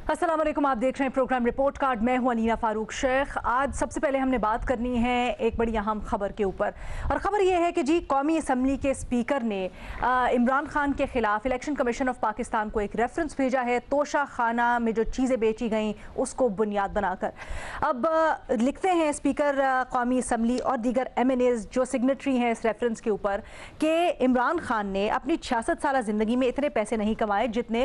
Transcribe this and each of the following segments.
अस्सलाम वालेकुम, आप देख रहे हैं प्रोग्राम रिपोर्ट कार्ड। मैं हूं अनीना फारूक शेख। आज सबसे पहले हमने बात करनी है एक बड़ी अहम खबर के ऊपर, और ख़बर यह है कि जी कौमी असम्बली के स्पीकर ने इमरान खान के ख़िलाफ़ इलेक्शन कमीशन ऑफ पाकिस्तान को एक रेफरेंस भेजा है तोशा खाना में जो चीज़ें बेची गई उसको बुनियाद बनाकर। अब लिखते हैं स्पीकर कौमी असम्बली और दीगर MNAs जो सिग्नेटरी हैं इस रेफरेंस के ऊपर कि इमरान खान ने अपनी 66 साल ज़िंदगी में इतने पैसे नहीं कमाए जितने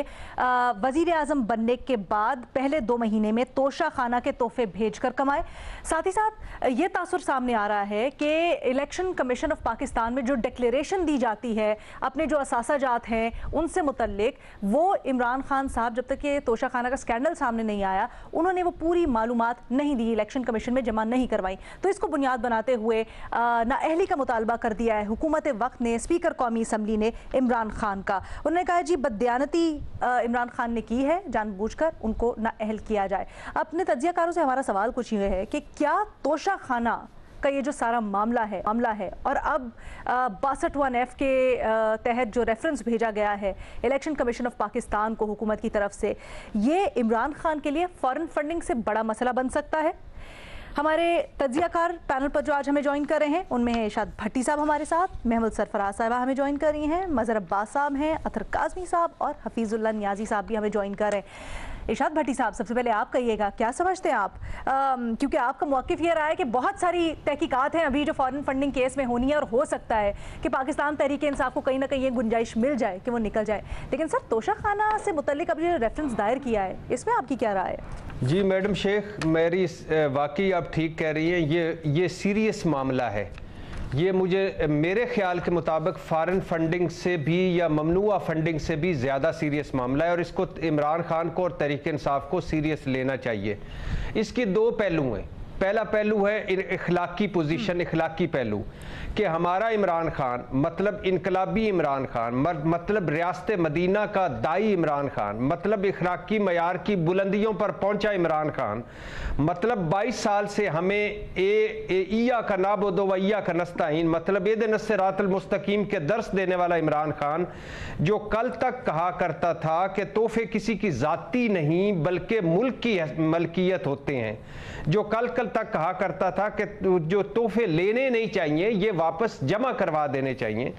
वज़ीर आज़म बनने के बाद पहले 2 महीने में तोशा खाना के तोहफे भेजकर कमाए। साथ ही साथ ये तासुर सामने आ रहा है कि इलेक्शन कमीशन ऑफ पाकिस्तान में जो डिक्लेरेशन दी जाती है अपने जो असासाजात हैं उनसे मुतल्लिक, वो इमरान खान साहब जब तक ये तोशा खाना का स्कैंडल सामने नहीं आया उन्होंने वो पूरी मालूमात नहीं दी, इलेक्शन कमीशन में जमा नहीं करवाई। तो इसको बुनियाद बनाते हुए नाअहली का मुतालबा कर दिया है हुकूमत वक्त ने, स्पीकर कौमी असम्बली ने इमरान खान का। उन्होंने कहा जी बददियानती इमरान खान ने की है, जानबूझकर उनको नाअहल किया जाए। अपने तज्जियाकारों से हमारा सवाल कुछ ये है कि क्या तोशा खाना का ये जो सारा मामला है और अब 62(1)F के तहत जो रेफरेंस भेजा गया है इलेक्शन कमीशन ऑफ पाकिस्तान को हुकूमत की तरफ से, ये इमरान खान के लिए फॉरेन फंडिंग से बड़ा मसला बन सकता है? हमारे तज्जियाकार पैनल पर जो आज हमें ज्वाइन कर रहे हैं उनमें है इरशाद भट्टी साहब हमारे साथ, महमूद सरफराज साहबा हमें ज्वाइन कर रही हैं, मज़हर अब्बास साहब हैं, अतर काज़मी साहब और हफीजुल्लाह नियाजी साहब भी हमें ज्वाइन कर रहे हैं। इरशाद भट्टी साहब, सबसे पहले आप कहिएगा क्या समझते हैं आप, क्योंकि आपका मौक़िफ़ ये रहा है कि बहुत सारी तहकीकात हैं अभी जो फॉरेन फंडिंग केस में होनी है और हो सकता है कि पाकिस्तान तहरीक इंसाफ को कहीं ना कहीं ये गुंजाइश मिल जाए कि वो निकल जाए, लेकिन सर तोशा खाना से मुतल्लिक अब जो रेफरेंस दायर किया है इसमें आपकी क्या राय है? जी मैडम शेख, मेरी वाकई आप ठीक कह रही हैं, ये सीरियस मामला है। ये मुझे मेरे ख्याल के मुताबिक फ़ॉरेन फंडिंग से भी या ममनुआ फंडिंग से भी ज़्यादा सीरियस मामला है और इसको इमरान खान को और तहरीक इंसाफ को सीरियस लेना चाहिए। इसके 2 पहलू हैं। पहला पहलू है इखलाकी पोजीशन, इखलाकी पहलू कि हमारा इमरान खान मतलब इनकलाबी इमरान खान, मतलब रियासत मदीना का दाई इमरान खान, मतलब इखलाकी मयार की बुलंदियों पर पहुंचा इमरान खान, मतलब 22 साल से हमें ईया का नाबुदो व ईया का नस्ताईन, मतलब इहदिना सिरातल मुस्तकीम के दर्स देने वाला इमरान खान, जो कल तक कहा करता था कि तोहफे किसी की ज़ाती नहीं बल्कि मुल्क की मलकियत होते हैं, जो कल तक कहा करता था कि जो तोहफे लेने नहीं चाहिए ये वापस जमा करवा देने चाहिए,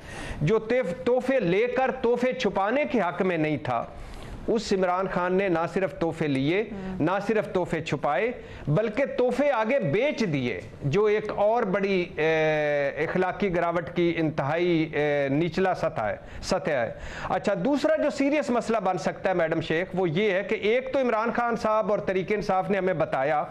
जो तोहफे लेकर तोहफे छुपाने के हक में नहीं था, उस इमरान खान ने ना सिर्फ तोहफे लिए, ना सिर्फ तोहफे छुपाए, बल्कि तोहफे आगे बेच दिए, जो एक और बड़ी इखलाकी गिरावट की इंतहाई निचला सतह है। अच्छा, दूसरा जो सीरियस मसला बन सकता है मैडम शेख वो ये है कि एक तो इमरान खान साहब और तहरीक इंसाफ ने हमें बताया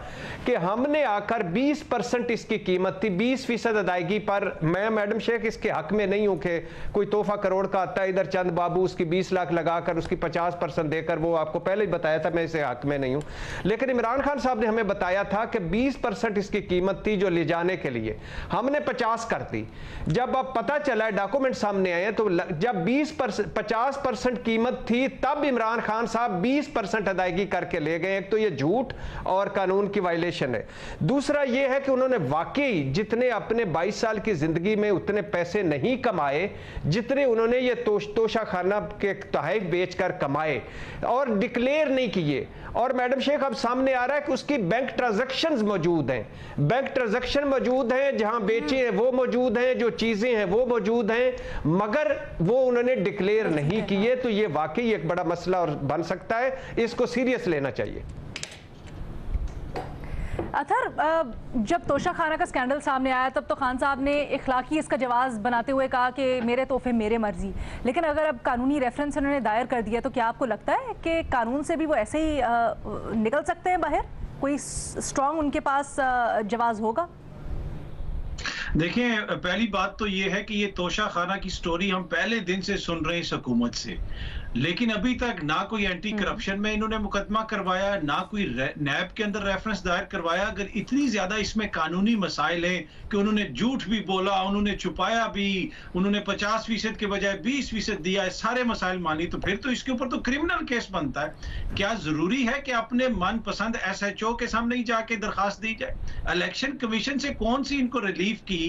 कि हमने आकर 20% इसकी कीमत थी, 20% अदायगी पर। मैं मैडम शेख इसके हक में नहीं हूँ कि कोई तोहफा करोड़ का आता है, इधर चंद बाबू उसकी 20 लाख लगाकर उसकी 50% देकर, वो आपको पहले ही बताया था, मैं इसे हक में नहीं हूं। लेकिन इमरान खान साहब ने हमें बताया था कि 20% इसकी कीमत थी जो ले जाने के लिए, हमने 50 कर दी। जब अब पता चला, डॉक्यूमेंट सामने आए, तो जब 50% कीमत थी तब इमरान खान साहब 20% अदायगी करके ले गए। एक तो ये झूठ और कानून की वायलेशन है। दूसरा ये है कि उन्होंने वाकई जितने अपने 22 साल की जिंदगी में उतने पैसे नहीं कमाए जितने उन्होंने ये तोशा खाना के तहत बेचकर कमाए और डिक्लेयर नहीं किए। और मैडम शेख अब सामने आ रहा है कि उसकी बैंक ट्रांजैक्शंस मौजूद हैं, बैंक ट्रांजैक्शन मौजूद हैं, जहां बेचे हैं वो मौजूद हैं, जो चीजें हैं वो मौजूद हैं, मगर वो उन्होंने डिक्लेयर नहीं किए। तो ये वाकई एक बड़ा मसला और बन सकता है, इसको सीरियस लेना चाहिए। अतर, जब तोशा खाना का स्कैंडल सामने आया तब तो खान साहब ने इखलाकी इसका जवाब बनाते हुए कहा कि मेरे तोहफे मेरे मर्जी, लेकिन अगर अब कानूनी रेफरेंस उन्होंने दायर कर दिया तो क्या आपको लगता है कि कानून से भी वो ऐसे ही निकल सकते हैं बाहर? कोई स्ट्रॉन्ग उनके पास जवाब होगा? देखिए, पहली बात तो ये है कि ये तोशा खाना की स्टोरी हम पहले दिन से सुन रहे हैं इस हुकूमत से, लेकिन अभी तक ना कोई एंटी करप्शन में इन्होंने मुकदमा करवाया, ना कोई नैब के अंदर रेफरेंस दायर करवाया। अगर इतनी ज्यादा इसमें कानूनी मसाइल हैं कि उन्होंने झूठ भी बोला, उन्होंने छुपाया भी, उन्होंने 50% के बजाय 20% दिया, सारे मसाइल मानी, तो फिर तो इसके ऊपर तो क्रिमिनल केस बनता है। क्या जरूरी है कि अपने मनपसंद SHO के सामने ही जाके दरखास्त दी जाए? इलेक्शन कमीशन से कौन सी इनको रिलीफ की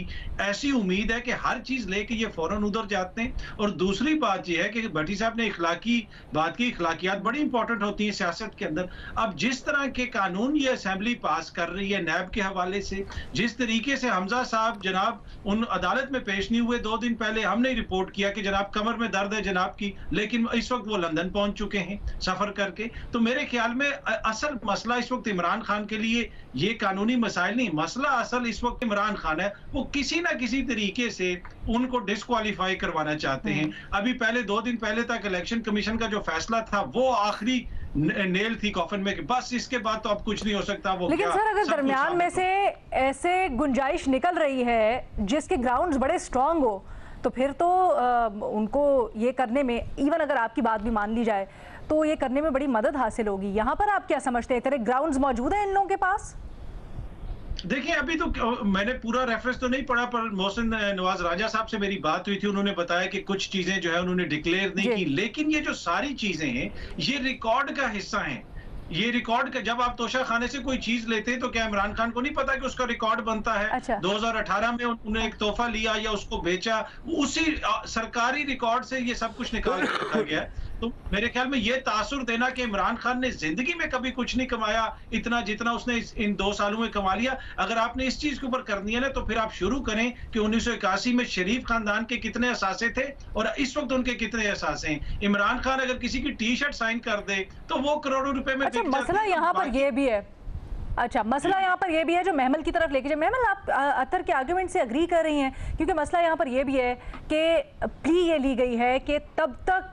ऐसी उम्मीद है कि हर चीज लेके ये फौरन उधर जाते हैं? और दूसरी बात यह है कि भट्टी साहब ने इखलाकी अखलाकी बात की, अखलाकियात बड़ी इंपॉर्टेंट होती है सियासत के अंदर। अब जिस तरह के कानून ये असेंबली पास कर रही है नैब के हवाले से, जिस तरीके से हमजा साहब जनाब उन अदालत में पेश नहीं हुए 2 दिन पहले, हमने रिपोर्ट किया कि जनाब कमर में दर्द है जनाब की, लेकिन इस वक्त वो लंदन पहुंच चुके हैं सफर करके। तो मेरे ख्याल में असल मसला इस वक्त इमरान खान के लिए ये कानूनी मसाइल नहीं, मसला असल इस वक्त इमरान खान है, वो किसी ना किसी तरीके से उनको डिस्क्वालीफाई करवाना चाहते हैं। अभी पहले 2 दिन पहले तक इलेक्शन कमीशन का जो फैसला था वो आखिरी नेल थी कॉफन में कि बस इसके बाद तो अब कुछ नहीं हो सकता। वो लेकिन सर अगर दरमियान में से ऐसे गुंजाइश निकल रही है जिसके ग्राउंड्स बड़े स्ट्रांग हो, तो फिर तो उनको ये करने में, इवन अगर आपकी बात भी मान ली जाए, तो ये करने में बड़ी मदद हासिल होगी। यहाँ पर आप क्या समझते हैं, तेरे ग्राउंड्स मौजूद हैं इन लोगों के पास? देखिए अभी तो मैंने पूरा रेफरेंस तो नहीं पढ़ा, पर मोहसिन नवाज राजा साहब से मेरी बात हुई थी, उन्होंने बताया कि कुछ चीजें जो है उन्होंने डिक्लेयर नहीं की, लेकिन ये जो सारी चीजें हैं ये रिकॉर्ड का हिस्सा हैं। ये रिकॉर्ड का, जब आप तोशा खाने से कोई चीज लेते हैं तो क्या इमरान खान को नहीं पता कि उसका रिकॉर्ड बनता है? अच्छा। 2018 में उन्होंने एक तोहफा लिया या उसको बेचा, उसी सरकारी रिकॉर्ड से ये सब कुछ निकाल के रखा गया है। तो मेरे ख्याल में ये तासुर देना कि इमरान खान ने जिंदगी में कभी कुछ नहीं कमाया इतना जितना उसने इन 2 सालों में कमा लिया, अगर आपने इस चीज के ऊपर करनी है ना, तो फिर आप शुरू करें कि 1981 में शरीफ खानदान के कितने असासे थे और इस वक्त उनके कितने असासे हैं। इमरान खान अगर किसी की टी शर्ट साइन कर दे तो वो करोड़ों रुपए में। अच्छा, मसला यहाँ पर ये भी है, अच्छा मसला यहाँ पर ये भी है जो महमल की तरफ लेके जाए। महमल, आप अतर के आर्गुमेंट से अग्री कर रही हैं? क्योंकि मसला यहाँ पर ये भी है कि प्ली ये ली गई है कि तब तक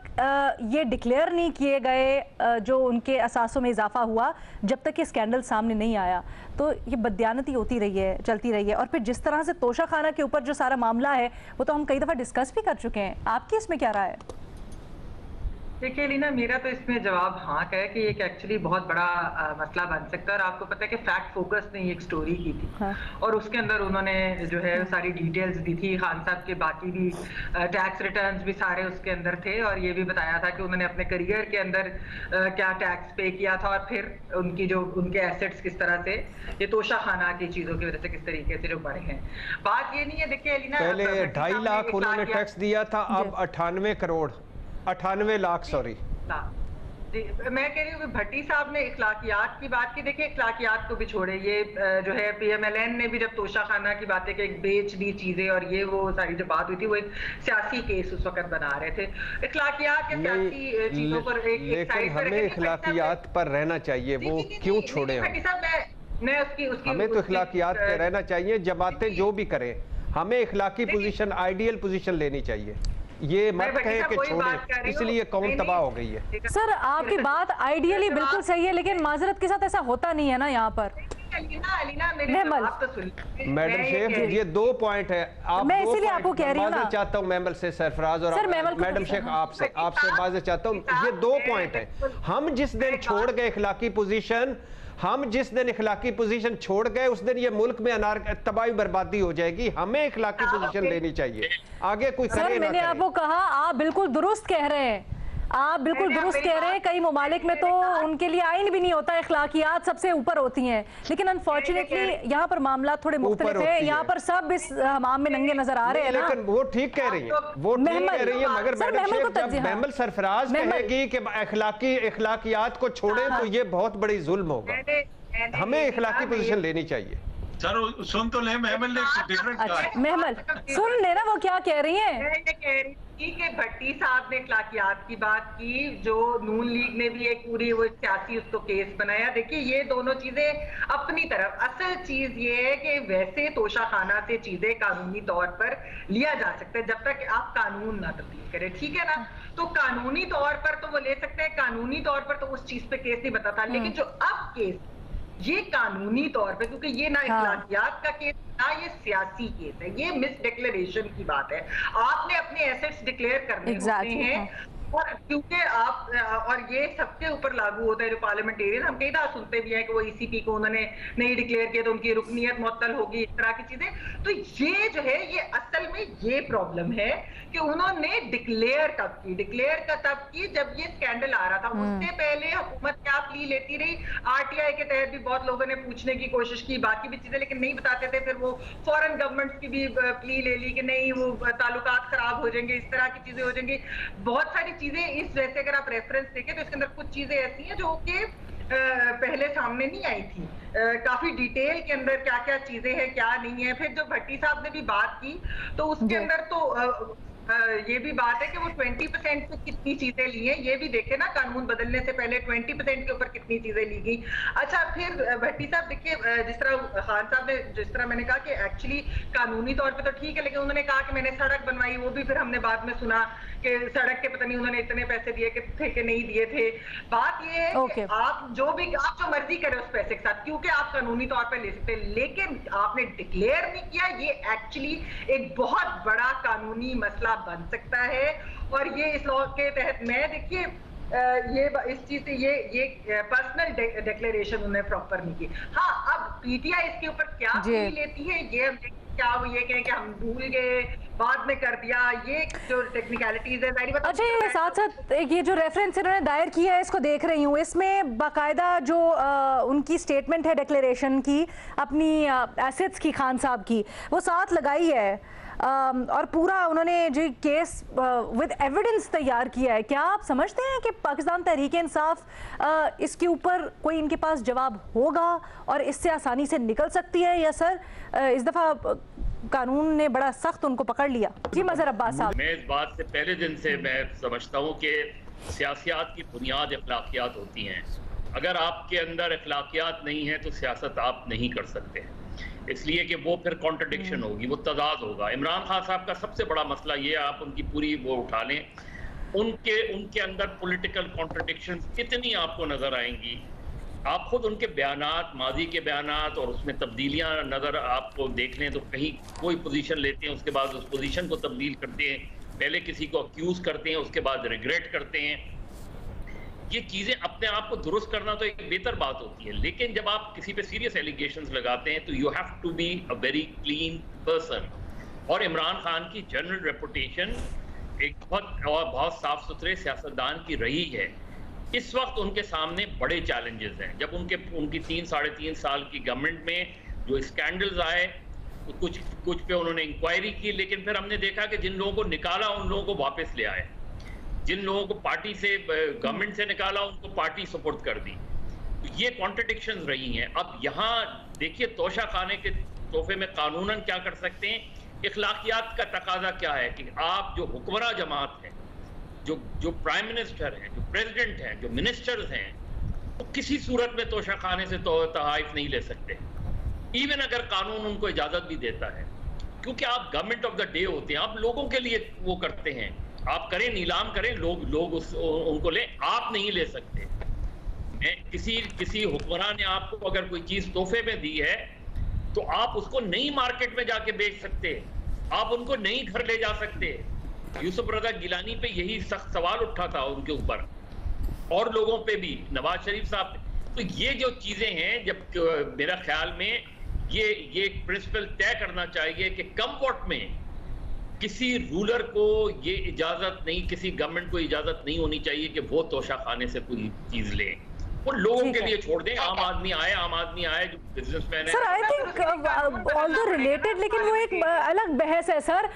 ये डिक्लेयर नहीं किए गए जो उनके असासों में इजाफा हुआ जब तक ये स्कैंडल सामने नहीं आया। तो ये बददियानती होती रही है, चलती रही है। और फिर जिस तरह से तोशा खाना के ऊपर जो सारा मामला है वो तो हम कई दफ़ा डिस्कस भी कर चुके हैं। आपकी इसमें क्या राय है? देखिए लीना, मेरा तो इसमें जवाब हाँ का है कि एक एक्चुअली बहुत बड़ा मसला बन सकता है। और आपको पता है कि फैक्ट फोकस ने एक स्टोरी की थी, हाँ। और उसके अंदर उन्होंने जो है सारी डिटेल्स दी थी। खान साहब के बाकी भी टैक्स रिटर्न्स भी सारे उसके अंदर थे, और ये भी बताया था कि उन्होंने अपने करियर के अंदर क्या टैक्स पे किया था, और फिर उनकी जो उनके एसेट्स किस तरह से ये तोशा खाना की चीजों की वजह से किस तरीके से जो बढ़े हैं। बात ये नहीं है, देखिए लीना, पहले 2.5 लाख उन्होंने टैक्स दिया था, अब 98 करोड़ 98 लाख, सॉरी जी। मैं कह रही हूँ कि भट्टी साहब ने इखलाकियात की बात की। देखिए इखलाकियात को भी छोड़े, ये जो है PMLN ने भी जब तोशा खाना की बातें कि बेच दी चीजें और ये वो सारी जो बात हुई थी, वो एक सियासी केस उस वक्त बना रहे थे। इखलाकियात या सियासी चीजों पर एक साइड पर, हमें इखलाकियात पर रहना चाहिए, वो क्यों छोड़े हम? भट्टी साहब, मैं उसकी हमें तो इखलाकियात पे रहना चाहिए। जमातें जो भी करें, हमें इखलाकी पोजीशन, आइडियल पोजीशन लेनी चाहिए। ये मत कहे कि छोड़े, इसलिए कौम तबाह हो गई है। सर आपकी बात आइडियली बिल्कुल सही है, लेकिन माजरत के साथ ऐसा होता नहीं है ना यहाँ पर। मैडम शेख, ये 2 पॉइंट है। मैं इसीलिए आपको कह रही हूँ ना, चाहता हूँ मैमल से, सरफराज और मैडम शेख आपसे माजरत चाहता हूँ। ये 2 पॉइंट है। हम जिस दिन छोड़ गए इखलाकी पोजीशन, हम जिस दिन इखलाकी पोजीशन छोड़ गए उस दिन ये मुल्क में तबाही बर्बादी हो जाएगी। हमें इखलाकी पोजीशन लेनी चाहिए, आगे कोई करे ना करे। मैंने आपको कहा, आप बिल्कुल दुरुस्त कह रहे हैं, आप बिल्कुल दुरुस्त कह रहे हैं। कई ममालिक में तो उनके लिए आइन भी नहीं होता, इखलाकियात सबसे ऊपर होती हैं। लेकिन अनफॉर्चुनेटली यहाँ पर मामला थोड़े मुख्तलिफ है। यहाँ पर सब इस हमाम में नंगे नजर आ रहे हैं ना। लेकिन वो ठीक कह रही है, वो ठीक कह रही है, मगर मैडम शेख जब महमल सरफराज कहेगी कि इखलाकियात को छोड़े तो ये बहुत बड़ी जुल्म होगा। हमें इखलाकी पोजीशन लेनी चाहिए। सर सुन तो ले, महमल ने डिफरेंट कहा। महमल सुन लेना वो क्या कह रही हैं। मैं ये कह रही थी कि भट्टी साहब ने इखलाकियात की बात की, जो नून लीग ने भी एक पूरी वो सियासी उसको केस बनाया। देखिए ये दोनों चीजें अपनी तरफ, असल चीज ये है कि वैसे तोशा खाना से चीजें कानूनी तौर पर लिया जा सकता है जब तक आप कानून ना तब्दील करें, ठीक है ना। तो कानूनी तौर पर तो वो ले सकते हैं, कानूनी तौर पर तो उस चीज पे केस नहीं बनता था। लेकिन जो अब केस ये कानूनी तौर पे, क्योंकि ये ना इखलाकियात का केस ना ये सियासी केस है, ये मिस डिक्लेरेशन की बात है। आपने अपने एसेट्स डिक्लेयर करने होते हैं, और क्योंकि आप, और ये सबके ऊपर लागू होता है जो पार्लियामेंटेरियन, हम कई बार सुनते भी हैं कि वो ECP को उन्होंने नहीं डिक्लेयर किया तो उनकी रुकनीयत मुअत्तल होगी, इस तरह की चीजें। तो ये जो है ये असल में ये प्रॉब्लम है कि उन्होंने डिक्लेयर कब की, डिक्लेयर का तब की जब ये स्कैंडल आ रहा था। उससे पहले हुकूमत क्या प्ली लेती रही, RTI के तहत भी बहुत लोगों ने पूछने की कोशिश की, बाकी भी चीजें, लेकिन नहीं बताते थे। फिर वो फॉरेन गवर्नमेंट्स की भी प्ली ले ली कि नहीं वो ताल्लुकात खराब हो जाएंगे, इस तरह की चीजें हो जाएंगी। बहुत सारी चीजें इस वजह अगर आप रेफरेंस देखें तो इसके अंदर कुछ चीजें ऐसी हैं जो कि पहले सामने नहीं आई थी। काफी डिटेल के अंदर क्या क्या चीजें हैं क्या नहीं है। फिर जब भट्टी साहब ने भी बात की तो उसके अंदर तो ये भी बात है कि वो 20% पे कितनी चीजें ली हैं, ये भी देखे ना, कानून बदलने से पहले 20% के ऊपर कितनी चीजें ली गई। अच्छा, फिर भट्टी साहब देखिए, जिस तरह खान साहब ने, जिस तरह मैंने कहा कि एक्चुअली कानूनी तौर पे तो ठीक है, लेकिन उन्होंने कहा कि मैंने सड़क बनवाई, वो भी फिर हमने बाद में सुना कि सड़क के पता नहीं उन्होंने इतने पैसे दिए थे कि नहीं दिए थे। बात ये है कि आप जो मर्जी करें उस पैसे के साथ, क्योंकि आप कानूनी तौर पे ले सकते, लेकिन आपने डिक्लेयर नहीं किया। ये एक्चुअली एक बहुत बड़ा कानूनी मसला बन सकता है, और ये इस लॉ के तहत मैं देखिए ये इस चीज से ये पर्सनल डिक्लेरेशन उन्होंने प्रॉपर नहीं की। हाँ, अब पीटीआई इसके ऊपर क्या लेती है, ये हम क्या वो ये कहें कि हम भूल गए, बाद में कर दिया, ये जो टेक्निकलिटीज है। अच्छा, ये साथ साथ ये जो रेफरेंस इन्होंने दायर किया है, इसको देख रही हूँ, इसमें बाकायदा जो उनकी स्टेटमेंट है डिक्लेरेशन की, अपनी एसेट्स की, खान साहब की, वो साथ लगाई है, और पूरा उन्होंने जो केस विद एविडेंस तैयार किया है। क्या आप समझते हैं कि पाकिस्तान तहरीक इंसाफ इसके ऊपर कोई इनके पास जवाब होगा और इससे आसानी से निकल सकती है, या सर इस दफ़ा कानून ने बड़ा सख्त उनको पकड़ लिया? जी मजहर अब्बास साहब। मैं इस बात से पहले दिन से मैं समझता हूँ कि सियासत की बुनियाद अखलाकियात होती हैं। अगर आपके अंदर अखलाकियात नहीं है तो सियासत आप नहीं कर सकते, इसलिए कि वो फिर कॉन्ट्रडिक्शन होगी, वो तजाद होगा। इमरान खान साहब का सबसे बड़ा मसला ये, आप उनकी पूरी वो उठा लें, उनके अंदर पॉलिटिकल कॉन्ट्रडिक्शन कितनी आपको नजर आएंगी। आप खुद उनके बयानात, माजी के बयानात और उसमें तब्दीलियां नज़र आपको देख लें तो कहीं कोई पोजीशन लेते हैं, उसके बाद उस पोजीशन को तब्दील करते हैं, पहले किसी को अक्यूज़ करते हैं, उसके बाद रिग्रेट करते हैं। ये चीज़ें अपने आप को दुरुस्त करना तो एक बेहतर बात होती है, लेकिन जब आप किसी पे सीरियस एलिगेशंस लगाते हैं तो you have to be a very clean person. और इमरान खान की जनरल रेपुटेशन एक बहुत साफ सुथरे सियासतदान की रही है। इस वक्त उनके सामने बड़े चैलेंजेस हैं। जब उनकी 3-3.5 साल की गवर्नमेंट में जो स्कैंडल्स आए, तो कुछ पे उन्होंने इंक्वायरी की, लेकिन फिर हमने देखा कि जिन लोगों को निकाला उन लोगों को वापस ले आए, जिन लोगों को पार्टी से, गवर्नमेंट से निकाला उनको पार्टी सपोर्ट कर दी। तो ये कॉन्ट्रडिक्शंस रही हैं। अब यहाँ देखिए, तोशा खाने के तोहफे में कानूनन क्या कर सकते हैं, इखलाकियात का तकाजा क्या है कि आप जो हुक्मरान जमात है, जो प्राइम मिनिस्टर हैं, जो प्रेसिडेंट हैं, जो मिनिस्टर्स हैं, तो किसी सूरत में तोशा खाने से तहाइफ नहीं ले सकते, इवन अगर कानून उनको इजाजत भी देता है, क्योंकि आप गवर्नमेंट ऑफ द डे होते हैं, आप लोगों के लिए वो करते हैं। आप करें, नीलाम करें, लोग उनको ले, आप नहीं ले सकते। किसी हुक्मरान ने आपको अगर कोई चीज तोहफे में दी है तो आप उसको नई मार्केट में जाके बेच सकते, आप उनको नई घर ले जा सकते। यूसुफ रजा गिलानी पे यही सख्त सवाल उठा था उनके ऊपर, और लोगों पे भी, नवाज शरीफ साहब पे। तो ये जो चीजें हैं, जब मेरा ख्याल में ये एक प्रिंसिपल तय करना चाहिए कि कम वोट में किसी रूलर को ये इजाजत नहीं, किसी गवर्नमेंट को इजाजत नहीं होनी चाहिए कि वो तोशा खाने से कोई चीज ले, वो लोगों के लिए छोड़ दें। आम आदमी आए जो बिजनेसमैन है। Sir I think although related, लेकिन वो एक अलग बहस है सर,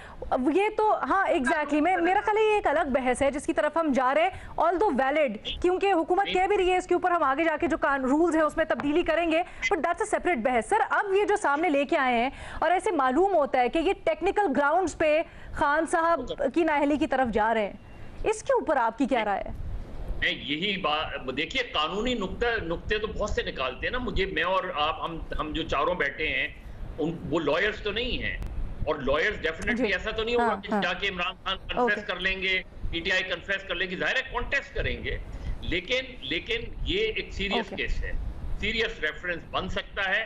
ये तो हाँ एग्जैक्टली मेरा ख्याल है ये एक अलग बहस है जिसकी तरफ हम जा रहे हैं, ऑल्दो वैलिड, क्योंकि हुकूमत कह भी रही है इसके ऊपर हम आगे जाके जो रूल्स है उसमें तब्दीली करेंगे, बट दैट्स अ सेपरेट बहस। सर अब ये जो सामने लेके आए हैं और ऐसे मालूम होता है कि ये टेक्निकल ग्राउंड्स पे खान साहब की नाअहली की तरफ जा रहे हैं, इसके ऊपर आपकी क्या राय है? यही बात देखिए, कानूनी नुक्ते तो बहुत से निकालते हैं ना। मैं और आप, हम जो चारों बैठे हैं वो लॉयर्स तो नहीं हैं, और लॉयर्स डेफिनेटली ऐसा तो नहीं होगा कि जाके इमरान खान कन्फेस कर लेंगे, पीटीआई कन्फेस कर लेगी, जाहिर है कॉन्टेस्ट करेंगे, लेकिन ये एक सीरियस केस है, सीरियस रेफरेंस बन सकता है।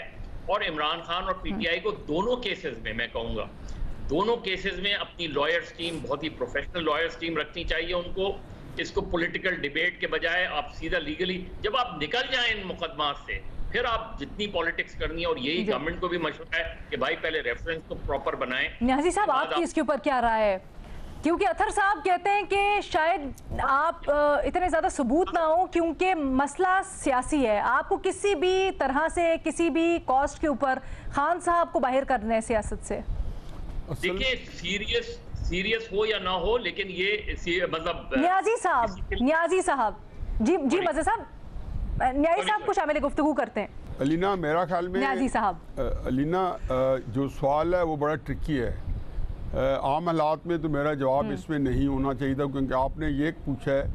और इमरान खान और पीटीआई को दोनों केसेस में, मैं कहूँगा दोनों केसेस में अपनी लॉयर्स टीम, बहुत ही प्रोफेशनल लॉयर्स टीम रखनी चाहिए उनको। इसको पॉलिटिकल डिबेट के बजाय आप सीधा लीगली, जब आप निकल जाएं इन मुकदमात से, फिर आप जितनी पॉलिटिक्स करनी है, और यही गवर्नमेंट को भी मशवरा है कि भाई पहले रेफरेंस को प्रॉपर बनाएं। न्याजी साहब आपकी इसके ऊपर क्या राय है? क्योंकि अथर साहब कहते हैं कि शायद आप इतने ज्यादा सबूत ना हो, क्योंकि मसला सियासी है, आपको किसी भी तरह से, किसी भी कॉस्ट के ऊपर खान साहब को बाहर करना है सियासत से। देखिए, सीरियस हो या ना हो, लेकिन ये मतलब न्याजी साहब जी मज़े साहब, न्याजी साहब कुछ शामिल गुफ्तगू करते हैं। अलीना, मेरा ख्याल में न्याजी साहब, अलीना जो सवाल है वो बड़ा ट्रिकी है। आम हालात में तो मेरा जवाब इसमें नहीं होना चाहिए था, क्योंकि आपने ये पूछा है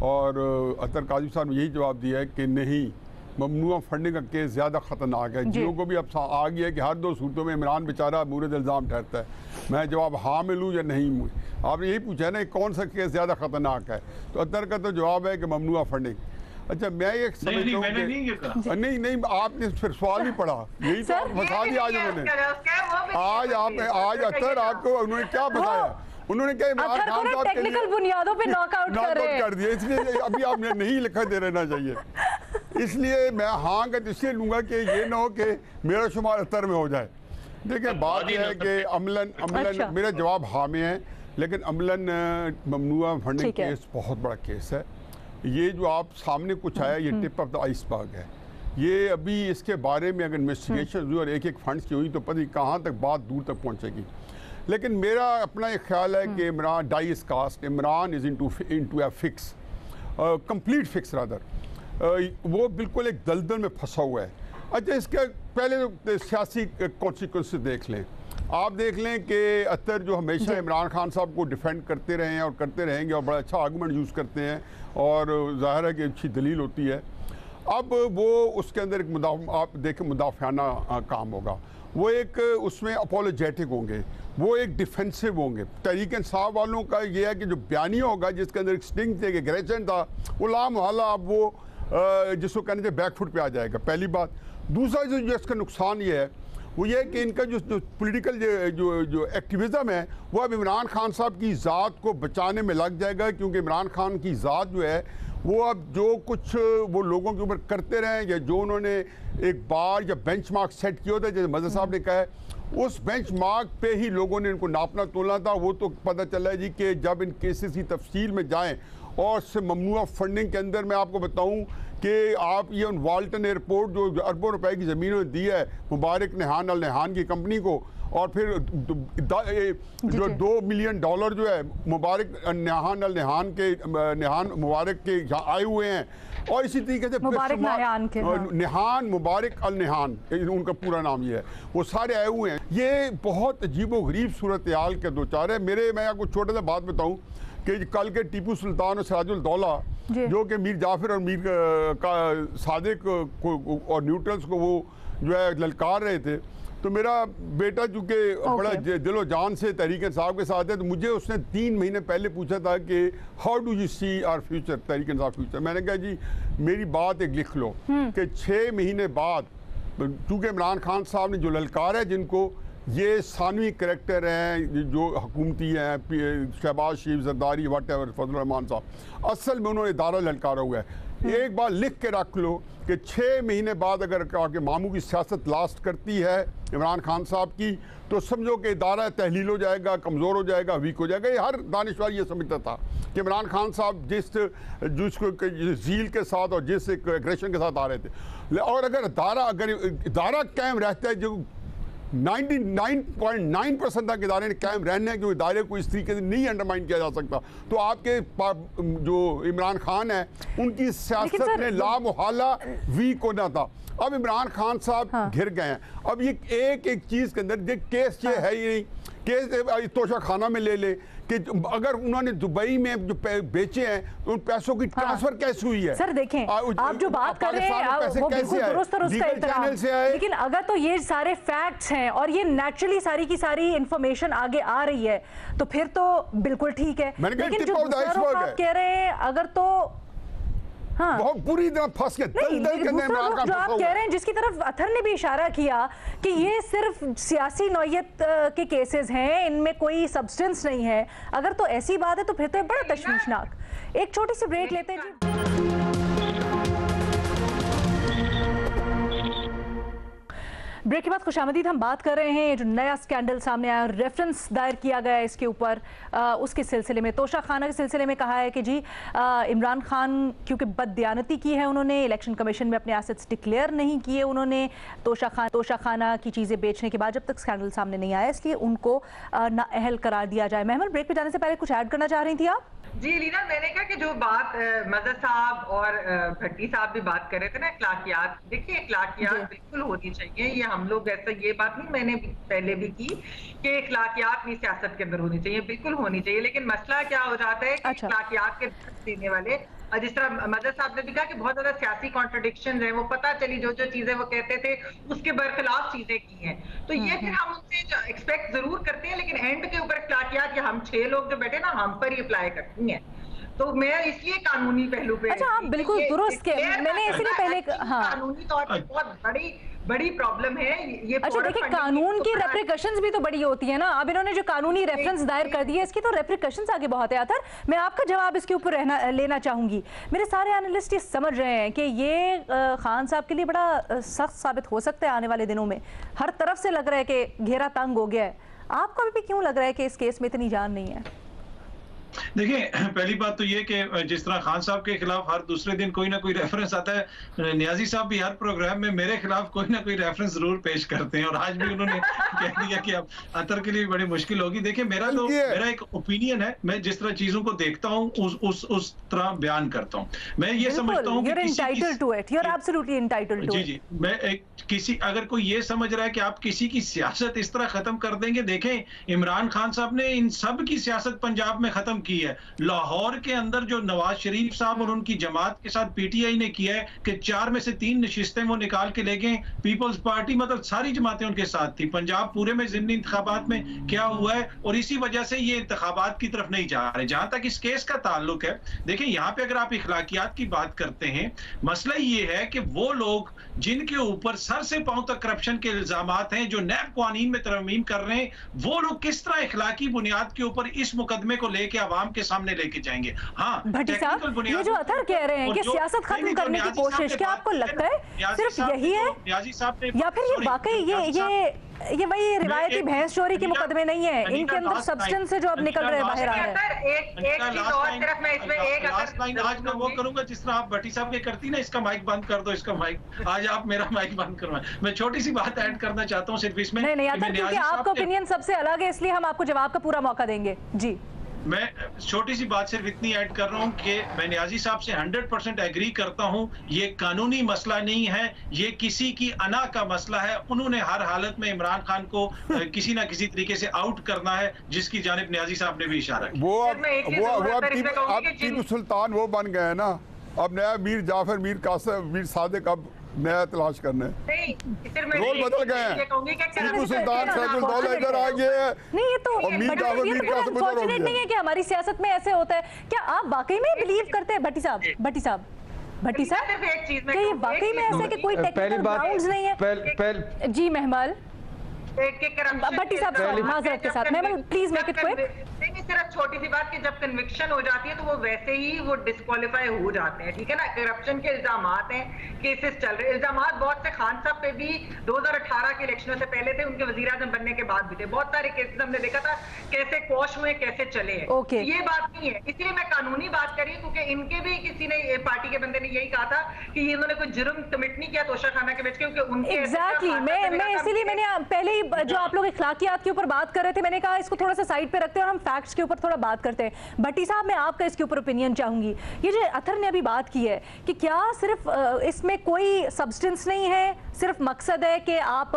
और अतर काजी साहब ने यही जवाब दिया है कि नहीं, ममनुआ फंडिंग का केस ज़्यादा ख़तरनाक है। जियो को भी अब आ गया है कि हर 2 सूरतों में इमरान बेचारा मूरद इल्ज़ाम ठहरता है। मैं जवाब हाँ में लूँ या नहीं लूँ, आपने यही पूछा है ना कौन सा केस ज़्यादा ख़तरनाक है, तो अतर का तो जवाब है कि ममनुआ फंडिंग। अच्छा, मैं ये समझता हूँ कि नहीं आपने फिर सवाल ही पढ़ा, यही तो फंसा दिया आज उन्होंने। आज अतर आपको उन्होंने क्या बताया, उन्होंने क्या इमरान खान साहब टेक्निकल बुनियादों पे नॉकआउट कर दिया, इसलिए अभी आपने नहीं लिखा दे रहना चाहिए। इसलिए मैं हाँ का इसलिए लूंगा कि ये ना हो कि मेरा शुमार अतर में हो जाए। देखिए, बात यह है कि अमलन मेरा जवाब हाँ में है, लेकिन अमलन ममनुआ फंडिंग केस बहुत बड़ा केस है। ये जो आप सामने कुछ आया, ये टिप ऑफ द आइसबर्ग है। ये अभी इसके बारे में अगर इन्वेस्टिगेशन हुई और एक फंड्स की हुई तो पता नहीं कहाँ तक बात दूर तक पहुँचेगी। लेकिन मेरा अपना एक ख्याल है कि Imran die is cast, Imran is into a fix, complete fix rather. वो बिल्कुल एक दलदल में फंसा हुआ है। अच्छा, इसके पहले तो सियासी कॉन्सिक्वेंसेस देख लें। आप देख लें कि अतर जो हमेशा इमरान खान साहब को डिफेंड करते रहे हैं और करते रहेंगे और बड़ा अच्छा आर्गूमेंट यूज़ करते हैं और ज़ाहिर है कि अच्छी दलील होती है। अब वो उसके अंदर एक आप देखें मुदाफ़ाना काम होगा, वो एक उसमें अपोलोजेटिक होंगे, वो एक डिफेंसिव होंगे। तहरीक इंसाफ वालों का ये है कि जो बयानिया होगा जिसके अंदर एक स्टिंग थे, एग्रेशन था, वो लामहला अब वो जिसको कहने से बैकफुट पे आ जाएगा, पहली बात। दूसरा जो इसका नुकसान ये है वो ये है कि इनका जो पॉलिटिकल जो एक्टिविज़म है वो अब इमरान खान साहब की ज़ात को बचाने में लग जाएगा, क्योंकि इमरान खान की ज़ात जो है वो अब जो कुछ वो लोगों के ऊपर करते रहे या जो उन्होंने एक बार या बेंचमार्क सेट किया था, जैसे मज़हर साहब ने कहा है, उस बेंचमार्क पे ही लोगों ने इनको नापना तोलना था। वो तो पता चला है जी कि जब इन केसेस की तफसील में जाएँ और से ममनुआ फंडिंग के अंदर मैं आपको बताऊं कि आप ये वाल्टन एयरपोर्ट जो अरबों रुपए की ज़मीनों दी है मुबारक नहान अल नहान की कंपनी को, और फिर जो $2 मिलियन जो है मुबारक नहान अल नहान के नहान मुबारक के यहाँ आए हुए हैं, और इसी तरीके से नहान मुबारक अल नहान उनका पूरा नाम ये है, वो सारे आए हुए हैं। ये बहुत अजीबो गरीब सूरत हाल के दो चार है। मैं आपको छोटा सा बात बताऊँ कि कल के टीपू सुल्तान और सिराजुल दौला जो कि मीर जाफर और मीर का सादिक को और न्यूट्रल्स को वो जो है ललकार रहे थे, तो मेरा बेटा चूँकि बड़ा दिलो जान से तहरीक इंसाफ के साथ है, तो मुझे उसने 3 महीने पहले पूछा था कि how do you see our future, Tehreek Insaf future. मैंने कहा जी मेरी बात एक लिख लो कि 6 महीने बाद, चूँकि इमरान खान साहब ने जो ललकार है, जिनको ये सानवी करैक्टर हैं जो हुकूमती हैं, शहबाज शरीफ, जरदारी, वट एवर, फजल रहमान साहब, असल में उन्होंने इदारा ललकारा हुआ है। एक बार लिख के रख लो कि 6 महीने बाद अगर आके मामू की सियासत लास्ट करती है इमरान खान साहब की, तो समझो कि इदारा तहलील हो जाएगा, कमज़ोर हो जाएगा, वीक हो जाएगा। ये हर दानिशवर ये समझता था कि इमरान खान साहब जिसको झील के साथ और जिस एग्रेशन के साथ आ रहे थे, और अगर इदारा कायम रहता है, जो 99.9% तक इदारे ने कायम रहने हैं, क्योंकि इदारे को इस तरीके से नहीं अंडरमाइन किया जा सकता, तो आपके जो इमरान खान है उनकी सियासत में लामुहाला वीक होना था। अब इमरान खान साहब घिर गए हैं। अब ये एक चीज़ के अंदर केस ये है ही नहीं, केस तोशा खाना में ले ले कि अगर उन्होंने दुबई में जो बेचे हैं तो उन पैसों की ट्रांसफर कैसे हुई है। सर देखें, आप जो बात कर रहे हैं वो बिल्कुल दुरुस्त और उसका एहतराम, लेकिन अगर तो ये सारे फैक्ट्स हैं और ये नेचुरली सारी की सारी इंफॉर्मेशन आगे आ रही है तो फिर तो बिल्कुल ठीक है, लेकिन जो आप कह रहे हैं अगर तो बहुत बुरी तरह फंस के जो आप कह रहे हैं, जिसकी तरफ अथर ने भी इशारा किया कि ये सिर्फ सियासी नौयत के केसेस हैं, इनमें कोई सब्सटेंस नहीं है, अगर तो ऐसी बात है तो फिर तो बड़ा तशवीशनाक। एक छोटी सी ब्रेक लेते हैं जी। ब्रेक के बाद खुशामदीद। हम बात कर रहे हैं जो नया स्कैंडल सामने आया, रेफरेंस दायर किया गया है इसके ऊपर, उसके सिलसिले में तोशा खाना के सिलसिले में कहा है कि जी इमरान खान क्योंकि बददियानती की है, उन्होंने इलेक्शन कमीशन में अपने एसेट्स डिक्लेयर नहीं किए, उन्होंने तोशा खाना की चीज़ें बेचने के बाद जब तक स्कैंडल सामने नहीं आया, इसलिए उनको नाअहल करार दिया जाए। महमल, ब्रेक पे जाने से पहले कुछ ऐड करना चाह रही थी आप? जी लीना, मैंने कहा कि जो बात मजहर साहब और भट्टी साहब भी बात कर रहे थे ना अखलाकियात, देखिए अखलाकियात बिल्कुल होनी चाहिए। ये हम लोग ऐसा, ये बात नहीं मैंने पहले भी की कि अखलाकियात भी सियासत के अंदर होनी चाहिए, बिल्कुल होनी चाहिए। लेकिन मसला क्या हो जाता है कि अखलाकियात के देने वाले, जिस तरह मदर साहब ने भी कहा कि बहुत ज्यादा सियासी कॉन्ट्रडिक्शन है, वो पता चली जो जो चीजें वो कहते थे उसके बरखिलाफ चीजें की हैं, तो ये फिर हम उनसे एक्सपेक्ट जरूर करते हैं, लेकिन एंड के ऊपर अखलाकियात हम 6 लोग जो बैठे ना, हम पर ही अप्लाई करती हैं। तो मैं इसलिए कानूनी पहलू पे, अच्छा आप बिल्कुल दुरुस्त के, मैंने इसलिए पहले कानूनी तौर पर बहुत बड़ी प्रॉब्लम है ये। अच्छा देखिए, कानून की रेप्रिकॉशंस भी तो बड़ी होती है ना। अब इन्होंने जो कानूनी रेफरेंस दायर कर दिए, इसकी तो रेप्रिकॉशंस आगे बहुत है। अतर, मैं आपका जवाब इसके ऊपर लेना चाहूंगी। मेरे सारे एनालिस्ट ये समझ रहे हैं कि ये खान साहब के लिए बड़ा सख्त साबित हो सकता है आने वाले दिनों में। हर तरफ से लग रहा है कि घेरा तंग हो गया है। आपको अभी भी क्यों लग रहा है कि इस केस में इतनी जान नहीं है? देखिए, पहली बात तो ये कि जिस तरह खान साहब के खिलाफ हर दूसरे दिन कोई ना कोई रेफरेंस आता है, नियाजी साहब भी हर प्रोग्राम में मेरे खिलाफ कोई ना कोई रेफरेंस जरूर पेश करते हैं, और आज भी उन्होंने कह दिया कि अब अतर के लिए बड़ी मुश्किल होगी। देखिए, मेरा एक ओपिनियन है, मैं जिस तरह चीजों को देखता हूँ उस तरह बयान करता हूँ। मैं ये समझता हूँ जी, मैं किसी, अगर कोई ये समझ रहा है कि आप किसी की सियासत इस तरह खत्म कर देंगे, देखें इमरान खान साहब ने इन सब की सियासत पंजाब में खत्म की है। लाहौर के अंदर जो नवाज शरीफ साहब और उनकी जमात के साथ पीटीआई ने किया है कि 4 में से 3 नशिस्तें वो निकाल के ले गए। पीपल्स पार्टी मतलब सारी जमातें उनके साथ थी। पंजाब पूरे में ज़िमनी इंतखाबात में क्या हुआ है, और इसी वजह से ये इंतखाबात की तरफ नहीं जा रहे। जहां तक इस केस का ताल्लुक है, देखिए यहाँ पे अगर आप इखलाकियात की बात करते हैं, मसला ये है कि वो लोग जिनके ऊपर सर से पांव तक करप्शन के इल्जामात हैं, जो नैब कानून में तरमीम कर रहे हैं, वो लोग किस तरह इखलाकी बुनियाद के ऊपर इस मुकदमे को लेके आवाम के सामने लेके जाएंगे। हाँ, भट्टी साहब, ये जो अतर कह रहे हैं कि सियासत खत्म करने की कोशिश, क्या आपको लगता है सिर्फ यही है, नियाजी साहब ने, या फिर ये वाकई ये वही रिवायती भैंस चोरी के मुकदमे नहीं है, इनके अंदर सब्सटेंस है जो अब निकल रहे बाहर आ रहा है? आज मैं वो करूंगा जिस तरह आप भट्टी साहब के करती ना, इसका माइक बंद कर दो, इसका माइक, आज आप मेरा माइक बंद करवाएं। मैं छोटी सी बात ऐड करना चाहता हूँ सिर्फ इसमें। नहीं, क्योंकि आपका ओपिनियन सबसे अलग है, इसलिए हम आपको जवाब का पूरा मौका देंगे। जी, मैं छोटी सी बात सिर्फ इतनी ऐड कर रहा हूं कि मैं नियाजी साहब से 100% एग्री करता हूं। ये कानूनी मसला नहीं है, ये किसी की अना का मसला है। उन्होंने हर हालत में इमरान खान को किसी ना किसी तरीके से आउट करना है, जिसकी जानिब नियाजी साहब ने भी इशारा किया। वो अब टीपू सुल्तान वो बन गए ना, अब नया मीर जाफर, मीर कासिम, मीर सादिक अब नया तलाश करना है। रोल बदल गए हैं। टीपू सुल्तान सैफुद्दौला इधर आ गए हैं, नहीं ये तो और मीर जाफर, मीर कासिम उधर हो गए। नहीं है कि हमारी सियासत में ऐसे होता है। क्या आप वाकई में बिलीव करते हैं भट्टी साहब क्या ये वाकई में ऐसा है कि कोई टेक्निकल ग्राउंड्स नहीं है? जी महमल, भट्टी साहब माजरत के साथ, महमल प्लीज मेक इट क्विक। नहीं, सिर्फ छोटी सी बात कि जब कन्विक्शन हो जाती है तो वो वैसे ही वो डिस्क्वालीफाई हो जाते हैं, ठीक है ना। करप्शन के इल्जामात हैं, केसेस चल रहे, इल्जामात बहुत से खान साहब पे भी 2018 के इलेक्शनों से पहले थे, उनके वजीर आजम बनने के बाद भी थे। बहुत सारे केसेस हमने देखा था कैसे क्वॉश हुए, कैसे चले हैं। ये बात नहीं है, इसलिए मैं कानूनी बात कर रही हूँ, क्योंकि इनके भी किसी ने, पार्टी के बंदे ने यही कहा था कि इन्होंने कोई जुर्म कमिट नहीं किया तोशा खाना के बेच के, क्योंकि उनके एग्जैक्टली मैं इसीलिए मैंने पहले ही जो आप लोग इखलाकियात के ऊपर बात कर रहे थे, मैंने कहा इसको थोड़ा सा साइड पे रखते हैं और हम फैक्ट्स के ऊपर थोड़ा बात करते हैं। भट्टी साहब, मैं आपका इसके ऊपर ओपिनियन चाहूंगी। ये जो अतर ने अभी बात की है कि क्या सिर्फ इसमें कोई सब्सटेंस नहीं है, सिर्फ मकसद है कि आप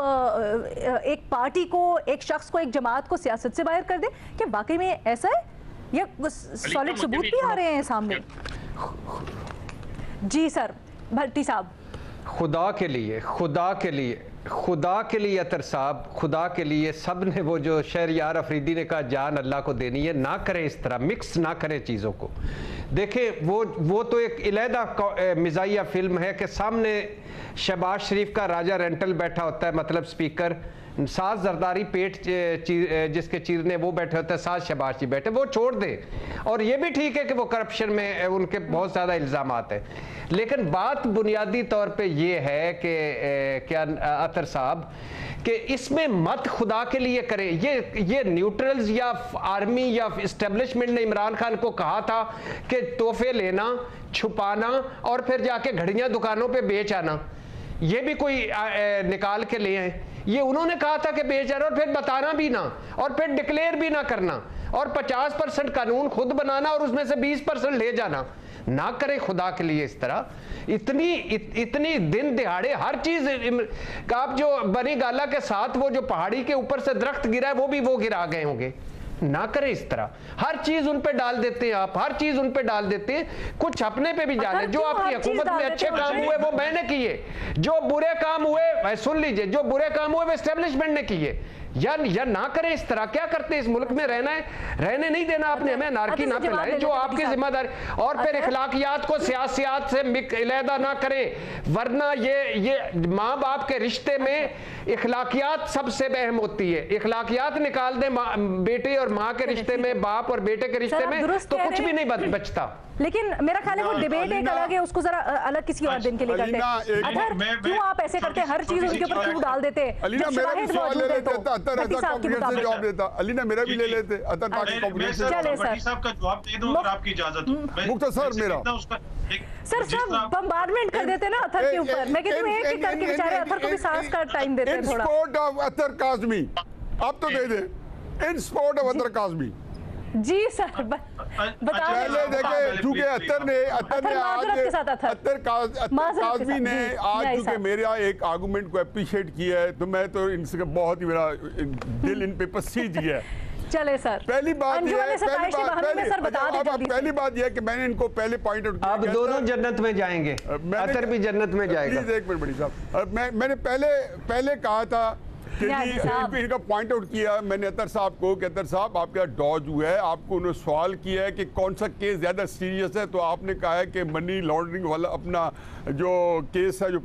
एक पार्टी को, एक शख्स को, एक जमात को सियासत से बाहर कर दें? क्या वाकई में ऐसा है या सॉलिड सबूत भी आ रहे हैं सामने? जी सर, भट्टी साहब, खुदा के लिए अतर साहब, खुदा के लिए, सब ने वो जो शहरयार अफरीदी ने कहा जान अल्लाह को देनी है, ना करें इस तरह, मिक्स ना करें चीज़ों को। देखें वो तो एक इलादा मिजाइया फिल्म है कि सामने शहबाज शरीफ का राजा रेंटल बैठा होता है, मतलब स्पीकर, साथ जरदारी पेट जिसके चीरने वो बैठे होते हैं, साथ शहबाज जी बैठे, वो छोड़ दे। और ये भी ठीक है कि वो करप्शन में उनके बहुत ज़्यादा इल्ज़ामात हैं, लेकिन बात बुनियादी तौर पे ये है कि क्या अतर साहब कि इसमें मत खुदा के लिए करें। ये न्यूट्रल्स या आर्मी या इस्टेब्लिशमेंट ने इमरान खान को कहा था कि तोहफे लेना, छुपाना और फिर जाके घड़ियां दुकानों पे बेच आना, ये भी कोई निकाल के ले आए। ये उन्होंने कहा था कि बेच आना और फिर बताना भी ना और फिर डिक्लेयर भी ना करना और 50% कानून खुद बनाना और उसमें से 20% ले जाना। ना करें खुदा के लिए इस तरह। इतनी दिन दिहाड़े हर चीज, आप जो बनी गाला के साथ वो जो पहाड़ी के ऊपर से दरख्त गिरा है वो गिरा गए होंगे। ना करें इस तरह, हर चीज उन पे डाल देते हैं आप, हर चीज उन पे डाल देते हैं, कुछ अपने पे भी डालें। जो आपकी हुकूमत में अच्छे काम हुए वो मैंने किए, जो बुरे काम हुए सुन लीजिए, जो बुरे काम हुए वो एस्टेब्लिशमेंट ने किए। या ना करें इस तरह। क्या करते हैं इस मुल्क में रहना है, रहने नहीं देना आपने हमें, नारकी ना फैलाएं जो आपकी जिम्मेदारी। और फिर इखलाकियात को सियासियात से अलहदा ना करें, वरना ये माँ बाप के रिश्ते में इखलाकियात सबसे अहम होती है। इखलाकियात निकाल दें बेटे और माँ के रिश्ते में, बाप और बेटे के रिश्ते में, तो कुछ भी नहीं बचता। लेकिन मेरा ख्याल है वो डिबेट एक अलग है, उसको जरा अलग किसी और दिन के लिए करते हैं। अगर क्यों आप ऐसे करते हैं, हर चीज उनके ऊपर क्यों डाल देते हैं? अलीना मेरा भी सवाल ले लेते, अतर ऐसा कॉम्प्लीकेट से जवाब देता। अलीना मेरा भी ले लेते, अतर ताकि कॉम्प्लीकेट से चले सर साहब का जवाब दे दूं अगर आपकी इजाजत हो। मुख्तसर मेरा सर सब बम्बार्डमेंट कर देते ना अतर के ऊपर। मैं कहती हूं एक करके बेचारे अतर को भी सांस का टाइम देते हैं थोड़ा। In support of Atar Kazmi आप तो दे दे, in support of Atar Kazmi ji sir पहले देखे, चूंकि अतर ने आज अतर काज़मी ने आज चूंकि मेरा एक आर्गूमेंट को अप्रिशिएट किया है, तो मैं तो इनसे बहुत ही मेरा दिल इन पे पसीज गया है। चले सर, पहली बात यह है, पहली बात यह है कि मैंने इनको पहले पॉइंट आउट किया, अब दोनों जन्नत में जाएंगे, अतर भी जन्नत में जाएगा। प्लीज एक मिनट बड़ी साहब, मैंने पहले कहा था कि इनका पॉइंट आउट किया मैंने अतर साहब को कि अतर साहब आपका डॉज हुआ है। आपको उन्होंने सवाल किया है कि कौन सा केस ज़्यादा सीरियस है, तो आपने कहा है कि मनी लॉन्ड्रिंग वाला अपना जो केस है, जो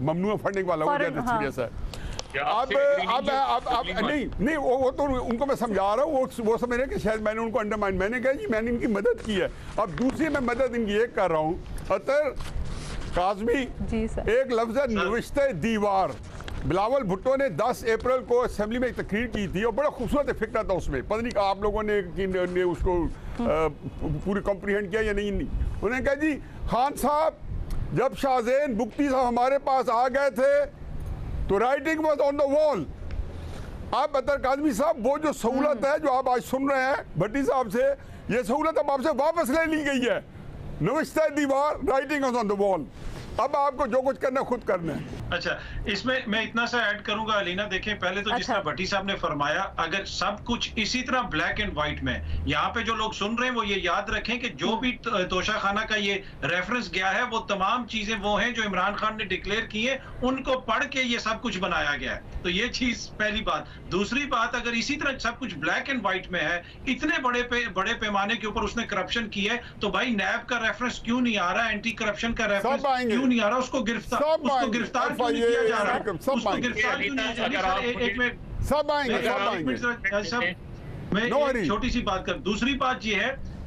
ममनुआ फंडिंग वाला, वो ज़्यादा सीरियस है। अब नहीं वो तो उनको मैं समझा रहा हूँ, वो समझ रहे कि शायद मैंने उनको अंडरमाइन, मैंने कहा जी मैंने इनकी मदद की है। अब दूसरी मैं मदद इनकी एक कर रहा हूँ, अतर काज़मी एक लफ्ज़ है नविश्ते दीवार। बिलावल भुट्टो ने 10 अप्रैल को असेंबली में एक तकरीर की थी और बड़ा खूबसूरत फिक्र था उसमें, पता नहीं आप लोगों ने उसको पूरी कॉम्प्रीहेंड किया या नहीं। उन्होंने कहा जी खान साहब जब शाहजेन बुख्ती साहब हमारे पास आ गए थे तो writing was on the wall. आप अतर काज़मी साहब वो जो सहूलत है जो आप आज सुन रहे हैं भट्टी साहब से, ये सहूलत अब आपसे वापस ले ली गई है। नविश्ते दीवार, writing was on the wall. अब आपको जो कुछ करना खुद करना है। अच्छा, इसमें मैं इतना सा ऐड करूंगा अलीना, देखें पहले तो जिस तरह भट्टी साहब ने फरमाया, अगर सब कुछ इसी तरह ब्लैक एंड व्हाइट में, यहाँ पे जो लोग सुन रहे हैं वो ये याद रखें कि जो भी तोशा खाना का ये रेफरेंस गया है वो तमाम चीजें वो हैं जो इमरान खान ने डिक्लेयर की है, उनको पढ़ के ये सब कुछ बनाया गया है। तो ये चीज पहली बात। दूसरी बात, अगर इसी तरह सब कुछ ब्लैक एंड व्हाइट में है, इतने बड़े पैमाने के ऊपर उसने करप्शन की है, तो भाई नैब का रेफरेंस क्यों नहीं आ रहा, एंटी करप्शन का रेफरेंस क्यों नहीं आ रहा, उसको गिरफ्तार क्यों नहीं किया जा रहा, उसको गिरफ्तार क्यों नहीं किया जा रहा। एक मिनट, सब आएंगे। मैं एक छोटी सी बात कर,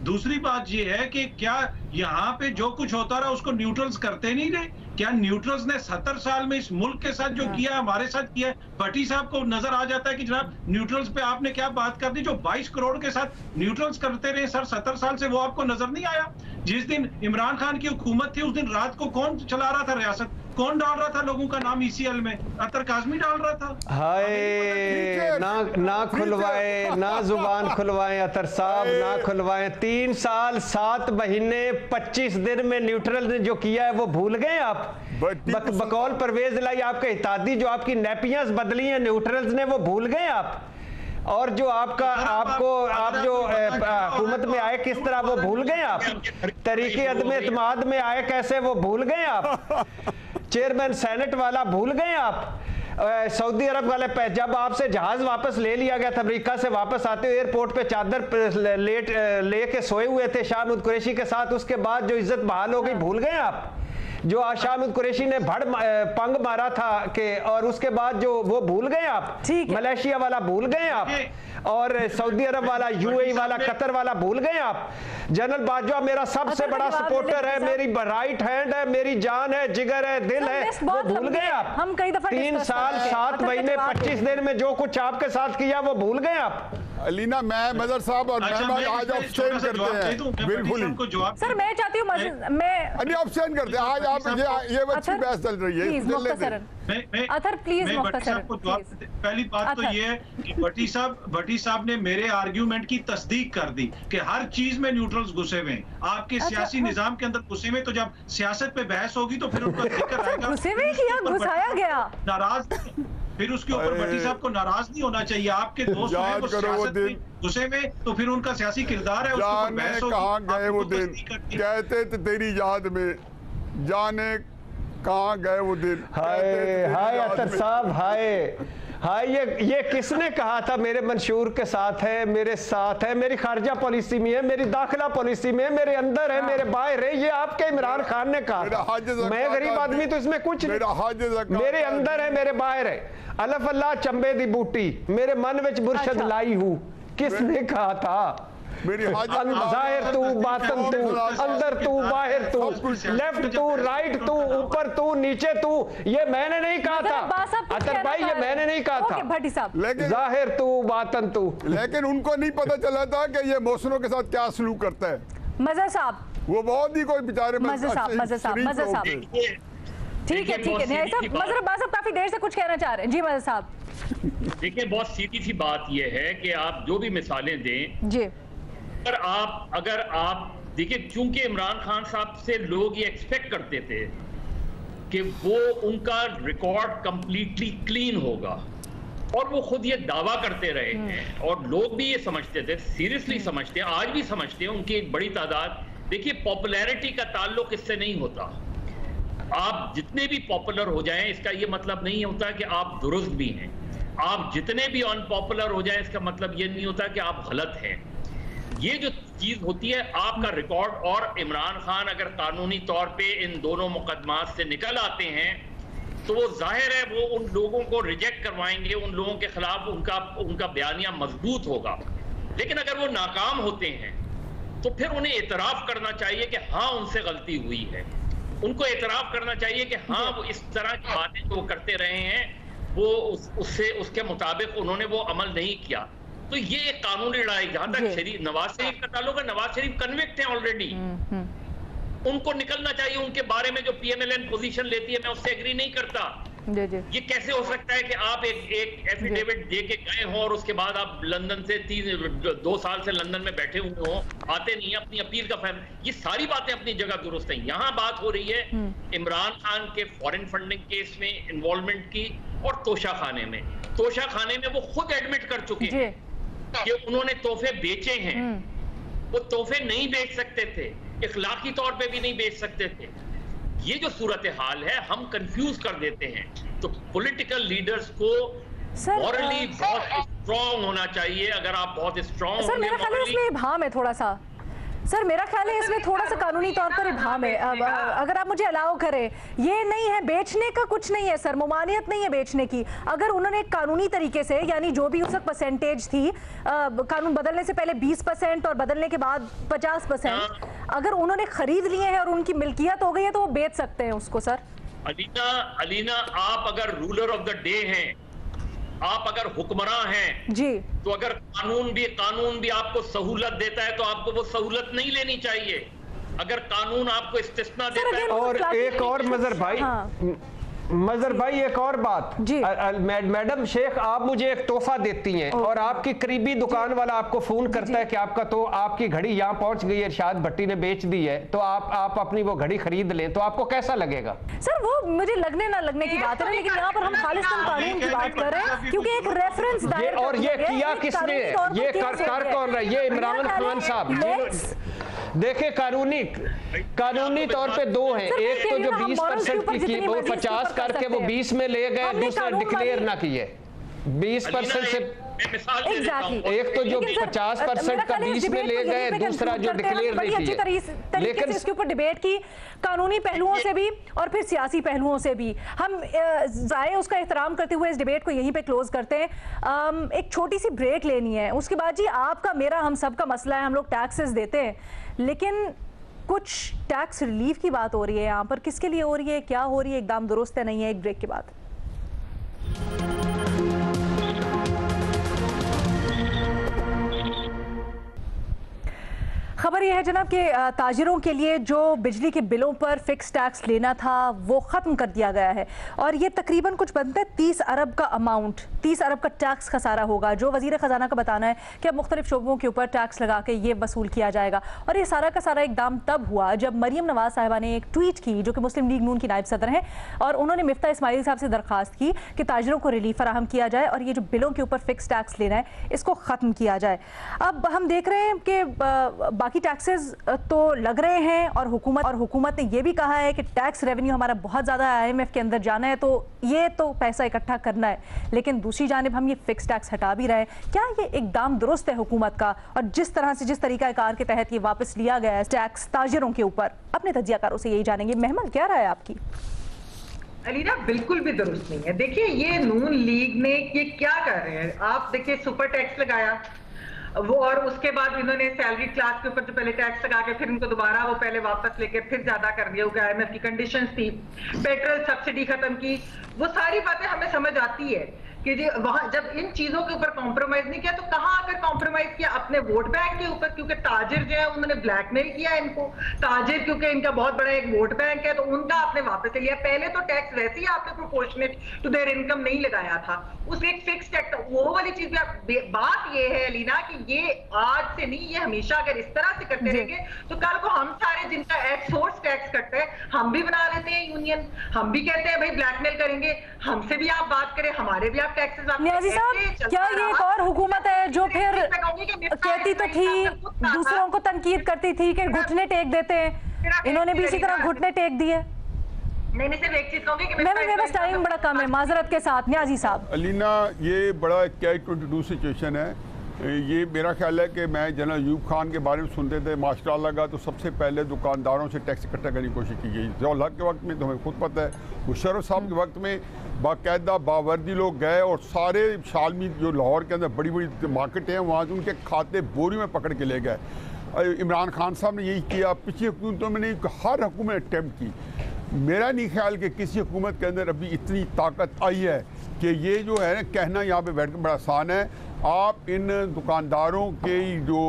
दूसरी बात ये है कि क्या यहाँ पे जो कुछ होता रहा उसको न्यूट्रल्स करते नहीं रहे? क्या न्यूट्रल्स ने 70 साल में इस मुल्क के साथ जो किया, हमारे साथ किया? भट्टी साहब को नजर आ जाता है कि जनाब न्यूट्रल्स पे आपने क्या बात कर दी, जो 22 करोड़ के साथ न्यूट्रल्स करते रहे सर 70 साल से, वो आपको नजर नहीं आया? जिस दिन इमरान खान की हुकूमत थी उस दिन रात को कौन चला रहा था रियासत, कौन डाल रहा था लोगों का नाम ECL में? अतर काज़मी डाल रहा था। हाय ना खुलवाए, ना जुबान खुलवाए अतर साहब, ना खुलवाए। 3 साल 7 महीने 25 दिन में न्यूट्रल ने जो किया है वो भूल गए आप? बकौल परवेज लाई आपके हितादी जो आपकी नेपियां बदली हैं न्यूट्रल्स ने, वो भूल गए आप? और जो आप जो हुकूमत में आए किस तरह वो भूल गए आप? तरीके अदम एतमाद में आए कैसे वो भूल गए आप? चेयरमैन सेनेट वाला भूल गए आप? सऊदी अरब वाले जब आपसे जहाज वापस ले लिया गया था, अमेरिका से वापस आते हुए एयरपोर्ट पे चादर लेके सोए हुए थे शाह महमूद कुरैशी के साथ, उसके बाद जो इज्जत बहाल हो गई भूल गए आप? जो शामिद कुरैशी ने पंग मारा था कि, और उसके बाद जो वो भूल गए आप, मलेशिया वाला भूल गए आप, और सऊदी अरब वाला, यूएई वाला, कतर वाला भूल गए आप। जनरल बाजवा मेरा सबसे बड़ा सपोर्टर है, मेरी राइट हैंड है, मेरी जान है, जिगर है, दिल है, वो भूल गए आप। हम कई दफा 3 साल 7 महीने 25 दिन में जो कुछ आपके साथ किया वो भूल गए आप। अलीना, मैं मदर साहब और मैं आज अब्सटेन करते हैं, बिल्कुल। सर मैं चाहती हूँ मैं अब्सटेन करते हैं आज। आप ये अच्छी बहस चल रही है, अतर प्लीज मुख्तसरन। पहली बात तो ये है कि भट्टी साहब ने मेरे आर्ग्यूमेंट की तस्दीक कर दी कि हर चीज में न्यूट्रल्स घुसे हुए हैं, आपके सियासी निजाम के अंदर घुसे हुए। तो जब सियासत पे बहस होगी तो फिर उनका जिक्र आएगा, घुसे हुए किया, घुसाया गया, नाराज, फिर उसके ऊपर भट्टी साहब को नाराज नहीं होना चाहिए। आपके दोस्त हैं वो सियासत में घुसे में, तो फिर उनका सियासी किरदार है, उसके ऊपर बहस होगी। कहाँ गए वो दिन, कहते थे तेरी याद में, जाने कहाँ गए वो दिन। हाय हाय अतर साहब, हाय हाय, ये किसने कहा था मेरे मंशूर के साथ है, मेरे साथ है, मेरी खारजा पॉलिसी में है, मेरी दाखिला पॉलिसी में है, मेरे अंदर है, मेरे बाहर है, ये आपके इमरान खान ने कहा। मैं गरीब आदमी तो इसमें कुछ नहीं, मेरे अंदर है, मेरे बाहर है। अलफ अल्लाह चंबे दी बूटी मेरे मन विच बुरशद लाई हूँ, किसने कहा था? जाहिर तू, बातन तू, अंदर तू, बाहर तू, लेफ्ट तू, राइट तू, ऊपर तू, नीचे तू, ये मैंने नहीं कहा था अतर भाई, ये मैंने नहीं कहा था। भट्टी साहब, जाहिर तू, बातन तू। लेकिन उनको नहीं पता चला था कि ये मौसरों के साथ क्या सलूक करता है। मजहर साहब, वो बहुत ही कोई बेचारे मजहर साहब ठीक है मजहर साहब काफी देर से कुछ कहना चाह रहे हैं। जी मजहर साहब, देखिए बहुत सीधी सी बात यह है कि आप जो भी मिसालें दें जी, अगर आप देखिए, क्योंकि इमरान खान साहब से लोग ये एक्सपेक्ट करते थे कि वो उनका रिकॉर्ड कंप्लीटली क्लीन होगा, और वो खुद ये दावा करते रहे हैं, और लोग भी ये समझते थे, सीरियसली समझते हैं, आज भी समझते हैं, उनकी एक बड़ी तादाद। देखिए पॉपुलैरिटी का ताल्लुक इससे नहीं होता, आप जितने भी पॉपुलर हो जाएं इसका ये मतलब नहीं होता कि आप दुरुस्त भी हैं, आप जितने भी अनपॉपुलर हो जाएं इसका मतलब ये नहीं होता कि आप गलत हैं। ये जो चीज होती है आपका रिकॉर्ड, और इमरान खान अगर कानूनी तौर पे इन दोनों मुकदमात से निकल आते हैं तो वो जाहिर है वो उन लोगों को रिजेक्ट करवाएंगे, उन लोगों के खिलाफ उनका बयानिया मजबूत होगा। लेकिन अगर वो नाकाम होते हैं तो फिर उन्हें एतराफ करना चाहिए कि हाँ उनसे गलती हुई है, उनको एतराफ करना चाहिए कि हाँ वो इस तरह की बातें जो करते रहे हैं वो उसके मुताबिक उन्होंने वो अमल नहीं किया। तो ये एक कानूनी लड़ाई, जहां तक नवाज शरीफ का ताल्लुक है, नवाज शरीफ कन्विक्ट हैं ऑलरेडी, उनको निकलना चाहिए। उनके बारे में जो पीएमएलएन पोजीशन लेती है मैं उससे एग्री नहीं करता। ये कैसे हो सकता है कि आप एक एफिडेविट दे के गए हो और उसके बाद आप लंदन से 2 साल से लंदन में बैठे हुए हो, आते नहीं, अपनी अपील का फैम, ये सारी बातें अपनी जगह दुरुस्त हैं। यहाँ बात हो रही है इमरान खान के फॉरेन फंडिंग केस में इन्वॉल्वमेंट की, और तोशा खाने में वो खुद एडमिट कर चुके हैं कि उन्होंने तोहफे बेचे हैं। वो तोहफे नहीं बेच सकते थे, इखलाकी तौर पे भी नहीं बेच सकते थे। ये जो सूरत हाल है हम कंफ्यूज कर देते हैं। तो पॉलिटिकल लीडर्स को मॉरली बहुत स्ट्रॉन्ग होना चाहिए। अगर आप बहुत स्ट्रॉन्ग सर, मेरा ख्याल है इसमें इबाम है थोड़ा सा, सर मेरा ख्याल है इसमें थोड़ा सा कानूनी तौर पर इबाम है। अगर आप मुझे अलाउ करें, ये नहीं है बेचने का, कुछ नहीं है सर, मुमानियत नहीं है बेचने की। अगर उन्होंने कानूनी तरीके से, यानी जो भी उस वक्त परसेंटेज थी कानून बदलने से पहले 20% और बदलने के बाद 50%, अगर उन्होंने खरीद लिए हैं और उनकी मिल्कियत हो गई है तो वो बेच सकते हैं उसको। सर अलीना, आप अगर रूलर ऑफ द डे हैं, आप अगर हुक्मरान हैं जी, तो अगर कानून भी आपको सहूलत देता है तो आपको वो सहूलत नहीं लेनी चाहिए। अगर कानून आपको इस्तिस्ना देता है। और एक और मजहर भाई एक और बात, मैडम शेख, आप मुझे एक तोहफा देती हैं और आपकी करीबी दुकान वाला आपको फोन करता है कि आपकी घड़ी यहाँ पहुंच गई है, इरशाद भट्टी ने बेच दी है, तो आप अपनी वो घड़ी खरीद लें, तो आपको कैसा लगेगा? सर वो मुझे लगने ना लगने की बात है, लेकिन यहाँ पर हम खालिस्तान कानून की बात कर रहे हैं, क्योंकि एक रेफरेंस दायर और ये किया किसने, ये कर कौन रहा है? ये इमरान खान साहब। देखिए कानूनी तौर पे दो हैं, एक तो जो 20% की वो 50 करके वो 20 में ले गए, दूसरा डिक्लेयर ना किए। 20% से मिसाल दे देता हूं। एक तो जो 50% का 20 में ले गए, दूसरा जो डिक्लेयर नहीं अच्छी तरीके से इसके ऊपर डिबेट की, कानूनी पहलुओं से भी और फिर सियासी पहलुओं से भी। हम जाए उसका एहतराम करते हुए इस डिबेट को यहीं पे क्लोज करते हैं। एक छोटी सी ब्रेक लेनी है, उसके बाद जी आपका मेरा हम सब का मसला है, हम लोग टैक्सेस देते हैं, लेकिन कुछ टैक्स रिलीफ की बात हो रही है यहाँ पर, किसके लिए हो रही है, क्या हो रही है, एकदम दुरुस्त है नहीं है। एक ब्रेक के बाद खबर यह है जनाब कि ताजिरों के लिए जो बिजली के बिलों पर फिक्स टैक्स लेना था वो ख़त्म कर दिया गया है और ये तकरीबन कुछ बनता है 30 अरब का अमाउंट, 30 अरब का टैक्स खसारा होगा, जो वज़ीर ख़जाना का बताना है कि अब मुख्तलिफ शोबों के ऊपर टैक्स लगा के ये वसूल किया जाएगा। और ये सारा का सारा इकदाम तब हुआ जब मरियम नवाज साहिबा ने एक ट्वीट की, जो कि मुस्लिम लीग नून की नायब सदर हैं, और उन्होंने मिफ्ता इस्माइल साहब से दरख्वास्त की कि ताजिरों को रिलीफ फराहम किया जाए और ये जो बिलों के ऊपर फिक्स टैक्स लेना है इसको ख़त्म किया जाए। अब हम देख रहे हैं कि बाकी टैक्सेस तो लग रहे हैं और हुकूमत ने यह भी कहा है कि टैक्स रेवेन्यू हमारा बहुत ज़्यादा IMF के अंदर जाना है, तो ये तो पैसा इकट्ठा करना है, लेकिन दूसरी जानिब हम ये फिक्स टैक्स हटा भी रहे हैं। क्या ये एकदम दुरुस्त है हुकूमत का? और जिस तरह से जिस तरीका कार के तहत ये वापस लिया गया है टैक्स ताजिरों के ऊपर, अपने तजियाकारों से यही जानेंगे। मेहमान क्या राय है आपकी? अलीना, बिल्कुल भी दुरुस्त नहीं है। देखिए ये नून लीग ने ये क्या कर रहे हैं, आप देखिए सुपर टैक्स लगाया वो, और उसके बाद इन्होंने सैलरी क्लास के ऊपर जो पहले टैक्स लगा के फिर उनको दोबारा वो पहले वापस लेके फिर ज्यादा कर दिया, क्योंकि IMF की कंडीशंस थी, पेट्रोल सब्सिडी खत्म की। वो सारी बातें हमें समझ आती है कि जी वहां जब इन चीजों के ऊपर कॉम्प्रोमाइज नहीं किया तो कहां आकर कॉम्प्रोमाइज किया? अपने वोट बैंक के ऊपर, क्योंकि ताजिर जो है उन्होंने ब्लैकमेल किया इनको। ताजिर क्योंकि इनका बहुत बड़ा एक वोट बैंक है तो उनका आपने वापस ले लिया। पहले तो टैक्स वैसे ही आपने प्रोपोर्शनेट टू देयर इनकम नहीं लगाया था, उस एक फिक्स टैक्स वो वाली चीज भी। बात ये है अलीना कि ये आज से नहीं, ये हमेशा अगर इस तरह से करते रहेंगे तो कल को हम सारे जिनका एक्सोर्स टैक्स कटता है हम भी बना लेते हैं यूनियन, हम भी कहते हैं भाई ब्लैकमेल करेंगे, हमसे भी आप बात करें, हमारे भी आप टैक्सेस। नियाजी साहब, क्या ये एक और हुकूमत है जो फिर कहती तो थी, दूसरों को तनकीद करती थी कि घुटने टेक देते हैं, इन्होंने भी इसी तरह घुटने टेक दिए? नहीं, सिर्फ एक चीज कहूंगी कि मेरे पास टाइम बड़ा कम है, माजरत के साथ। नियाजी साहब, अलीना, ये बड़ा कैच-22 सिचुएशन है। ये मेरा ख्याल है कि मैं जनरल अयूब खान के बारे में सुनते थे माशाअल्लाह का, तो सबसे पहले दुकानदारों से टैक्स इकट्ठा करने की कोशिश की गई। ज़ियाउल हक के वक्त में तो हमें खुद पता है, मुशर्रफ साहब के वक्त में बाकायदा बावर्दी लोग गए और सारे शालमी जो लाहौर के अंदर बड़ी बड़ी मार्केटें हैं वहाँ से उनके खाते बोरी में पकड़ के ले गए। इमरान खान साहब ने यही किया, पिछली हुकूमतों में नहीं, हर हुकूमत ने अटैम्प्ट की। मेरा नहीं ख्याल कि किसी हुकूमत के अंदर अभी इतनी ताकत आई है कि ये जो है ना कहना यहाँ पे बैठ कर बड़ा आसान है। आप इन दुकानदारों के जो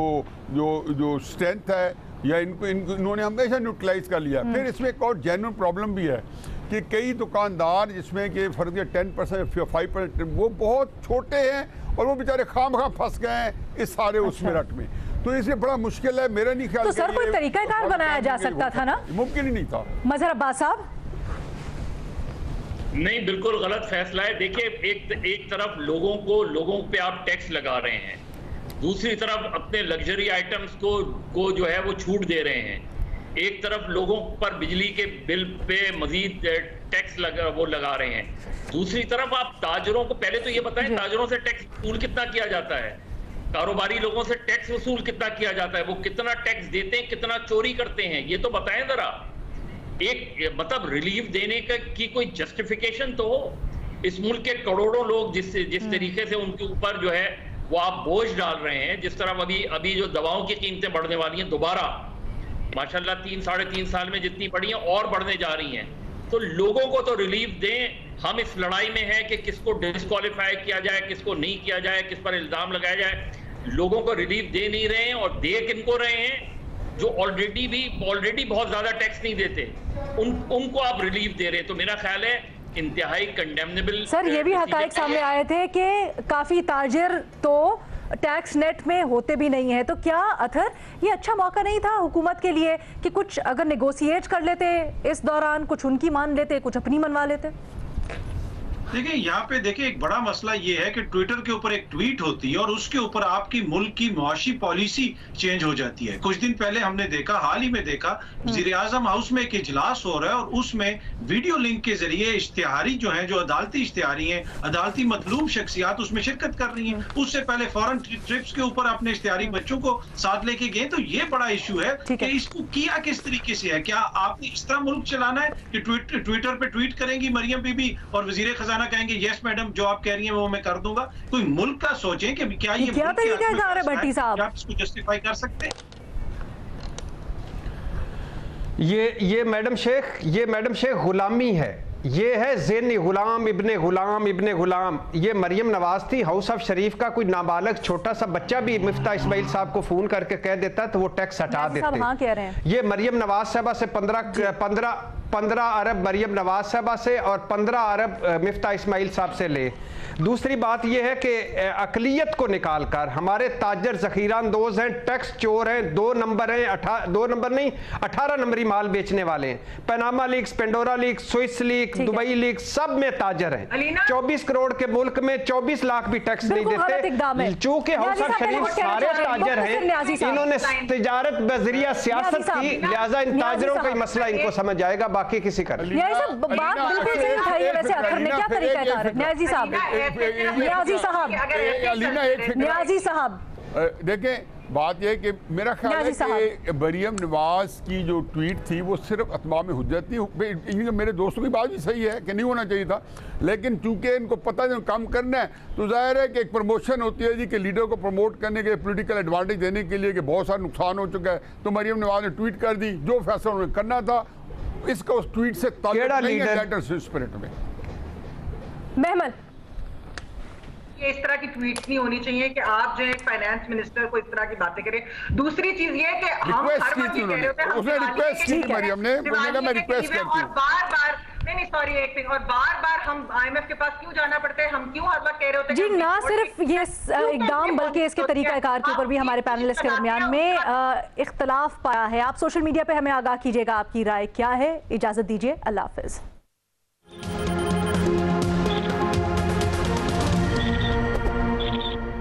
जो जो स्ट्रेंथ है या इन्होंने हमेशा न्यूट्रलाइज कर लिया। फिर इसमें एक और जेन्युइन प्रॉब्लम भी है कि कई दुकानदार जिसमें कि फर्क 10% 5% वो बहुत छोटे हैं और वो बेचारे खामखा फंस गए हैं इस सारे उस मेरठ में, तो इसलिए बड़ा मुश्किल है। मेरा नहीं ख्याल तो सर कोई तरीकाकार बनाया जा सकता था ना? मुमकिन ही नहीं था। मजहर अब्बास साहब, नहीं, बिल्कुल गलत फैसला है। देखिए एक तरफ लोगों पे आप टैक्स लगा रहे हैं, दूसरी तरफ अपने लग्जरी आइटम्स को जो है वो छूट दे रहे हैं। एक तरफ लोगों पर बिजली के बिल पे मजीद टैक्स लगा रहे हैं, दूसरी तरफ आप ताजरों को पहले तो ये बताएं ताजरों से टैक्स वसूल कितना किया जाता है, कारोबारी लोगों से टैक्स वसूल कितना किया जाता है, वो कितना टैक्स देते हैं, कितना चोरी करते हैं, ये तो बताएं जरा। एक मतलब रिलीफ देने की कोई जस्टिफिकेशन तो हो। इस मुल्क के करोड़ों लोग जिस तरीके से उनके ऊपर जो है वो आप बोझ डाल रहे हैं, जिस तरह अभी जो दवाओं की कीमतें बढ़ने वाली हैं दोबारा माशाल्लाह 3-3.5 साल में जितनी बढ़ी हैं और बढ़ने जा रही हैं, तो लोगों को तो रिलीफ दें। हम इस लड़ाई में हैं कि किसको डिस्क्वालीफाई किया जाए, किसको नहीं किया जाए, किस पर इल्जाम लगाया जाए। लोगों को रिलीफ दे नहीं रहे हैं और दे किनको रहे हैं? जो ऑलरेडी बहुत ज्यादा टैक्स नहीं देते उनको आप रिलीफ दे रहे हैं, तो मेरा ख्याल है इंतहाई कंडेमनेबल। सर ये भी हकायक सामने आए थे कि काफी ताजिर तो टैक्स नेट में होते भी नहीं है, तो क्या अथर ये अच्छा मौका नहीं था हुकूमत के लिए कि कुछ अगर नेगोशिएट कर लेते इस दौरान, कुछ उनकी मान लेते, कुछ अपनी मनवा लेते? देखिए यहाँ पे देखिए एक बड़ा मसला ये है कि ट्विटर के ऊपर एक ट्वीट होती है और उसके ऊपर आपकी मुल्क की मुआशी पॉलिसी चेंज हो जाती है। कुछ दिन पहले हमने देखा, हाल ही में देखा, वज़ीर-ए-आज़म हाउस में एक इजलास हो रहा है और उसमें वीडियो लिंक के जरिए इश्तिहारी जो है, जो अदालती इश्तिहारी हैं, अदालती मतलूब शख्सियात उसमें शिरकत कर रही हैं। उससे पहले फॉरेन ट्रिप्स के ऊपर अपने इश्तिहारी बच्चों को साथ लेके गए। तो ये बड़ा इशू है कि इसको किया किस तरीके से है। क्या आपने इस तरह मुल्क चलाना है कि ट्विटर पे ट्वीट करेंगी मरियम बीबी और वजीर खजाना कहेंगे यस मैडम जो आप कह रही हैं वो मैं कर दूंगा? कोई मुल्क का सोचें कि क्या ये क्या तरीका कार है भट्टी साहब? आप इसको जस्टिफाई कर सकते हैं? ये मैडम शेख गुलामी है। ये है ज़ेनी गुलाम इब्ने गुलाम। ये मरियम नवाज थी, हाउस ऑफ शरीफ का कोई नाबालग छोटा सा बच्चा भी मिफ्ता इस्माइल साहब को फोन करके कह देता तो वो टैक्स हटा देते। हाँ कह रहे हैं। ये मरियम नवाज साहबा से 15 अरब मरियम नवाज साहबा से और 15 अरब मिफ्ता इस्माइल साहब से ले। दूसरी बात यह है कि अकलियत को निकाल कर हमारे ताजर जखीरा अंदोज हैं, टैक्स चोर हैं, 2 नंबर हैं, 2 नंबर नहीं 18 नंबरी माल बेचने वाले हैं। Panama leaks, Pandora leaks, Swiss leak, Dubai leak, सब में ताजर हैं। 24 करोड़ के मुल्क में 24 लाख भी टैक्स नहीं देते। चूंकि हाउस ऑफ शरीफ सारे ताजर हैं, इन्होंने तिजारत बजरिया सियासत की, लिहाजा इन ताजरों का मसला इनको समझ आएगा, बाकी किसी का नहीं। न्याजी साहब देखें, बात यह कि मेरा ख्याल है कि मरियम नवाज की जो ट्वीट थी वो सिर्फ अतमाम हुज्जत थी। मेरे दोस्तों की बात भी सही है कि नहीं होना चाहिए था, लेकिन चूंकि इनको पता है काम करना है तो जाहिर है कि एक प्रमोशन होती है जी कि लीडर को प्रमोट करने के लिए, पॉलिटिकल एडवांटेज देने के लिए कि बहुत सारा नुकसान हो चुका है, तो मरियम नवाज ने ट्वीट कर दी। जो फैसला उन्होंने करना था इसका उस ट्वीट से ताल्लुक नहीं है, लेटर स्पिरिट में। मेहमद, इस तरह की ट्वीट्स नहीं होनी चाहिए कि आप जो एक फाइनेंस मिनिस्टर को इस तरह की बातें करें। दूसरी चीज ये कि हम हर बार ये कह रहे होते हैं, उसने रिक्वेस्ट की थी मरियम ने, मैं रिक्वेस्ट करती हूं, और बार-बार नहीं सॉरी एक मिनट, और बार-बार हम IMF के पास क्यों जाना पड़ता है? हम क्यों हर बार कह रहे होते हैं जी? ना सिर्फ ये इकदाम बल्कि इसके तरीकाकार के ऊपर भी हमारे पैनलिस्ट के दरमियान में इख्तलाफ पाया है। आप सोशल मीडिया पे हमें आगाह कीजिएगा, आपकी राय क्या है? इजाजत दीजिए, अल्लाह हाफिज।